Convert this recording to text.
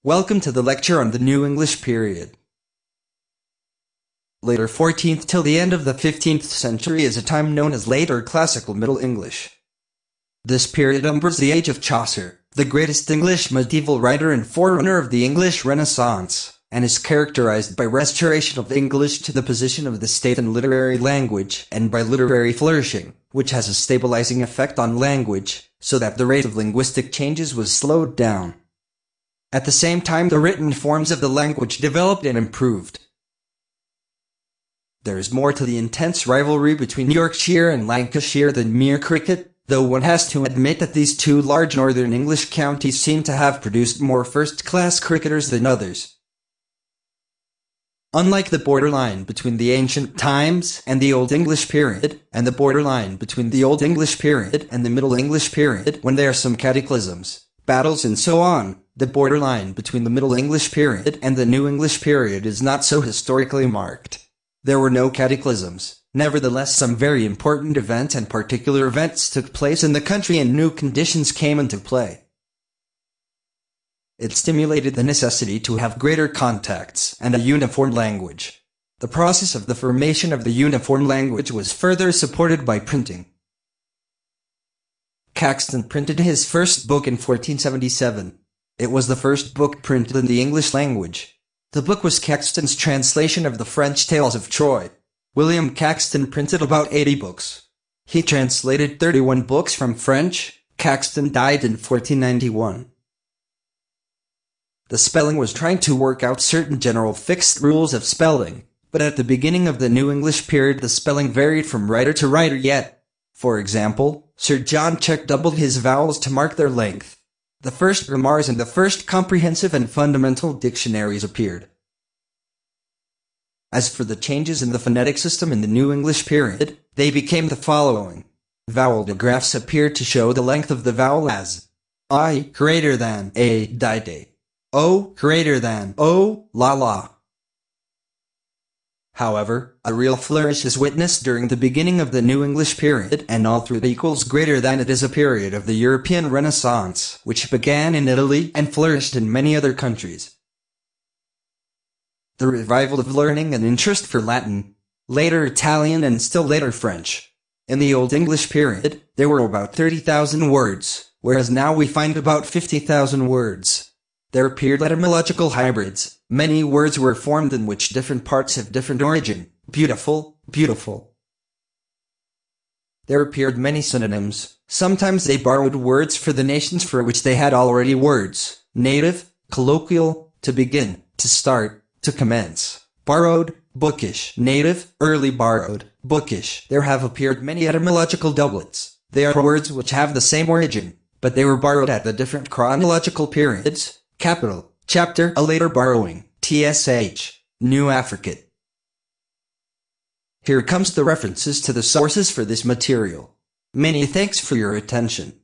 Welcome to the lecture on the New English period. Later 14th till the end of the 15th century is a time known as Later Classical Middle English. This period numbers the age of Chaucer, the greatest English medieval writer and forerunner of the English Renaissance, and is characterized by restoration of English to the position of the state and literary language, and by literary flourishing, which has a stabilizing effect on language, so that the rate of linguistic changes was slowed down. At the same time, the written forms of the language developed and improved. There is more to the intense rivalry between Yorkshire and Lancashire than mere cricket, though one has to admit that these two large northern English counties seem to have produced more first-class cricketers than others. Unlike the borderline between the ancient times and the Old English period, and the borderline between the Old English period and the Middle English period when there are some cataclysms, battles and so on, the borderline between the Middle English period and the New English period is not so historically marked. There were no cataclysms. Nevertheless, some very important events and particular events took place in the country and new conditions came into play. It stimulated the necessity to have greater contacts and a uniform language. The process of the formation of the uniform language was further supported by printing. Caxton printed his first book in 1477. It was the first book printed in the English language. The book was Caxton's translation of the French Tales of Troy. William Caxton printed about 80 books. He translated 31 books from French. Caxton died in 1491. The spelling was trying to work out certain general fixed rules of spelling, but at the beginning of the New English period the spelling varied from writer to writer yet. For example, Sir John Check doubled his vowels to mark their length. The first grammars and the first comprehensive and fundamental dictionaries appeared. As for the changes in the phonetic system in the New English period, they became the following. Vowel digraphs appeared to show the length of the vowel as I greater than a dide, O greater than O la la. However, a real flourish is witnessed during the beginning of the New English period, and all through the equals greater than it is a period of the European Renaissance, which began in Italy and flourished in many other countries. The revival of learning and interest for Latin, later Italian and still later French. In the Old English period, there were about 30,000 words, whereas now we find about 50,000 words. There appeared etymological hybrids. Many words were formed in which different parts have different origin. Beautiful, beautiful. There appeared many synonyms. Sometimes they borrowed words for the nations for which they had already words. Native, colloquial, to begin, to start, to commence. Borrowed, bookish. Native, early borrowed, bookish. There have appeared many etymological doublets. They are words which have the same origin, but they were borrowed at the different chronological periods. Capital, chapter, a later borrowing, tsh, New Africate. Here comes the references to the sources for this material. Many thanks for your attention.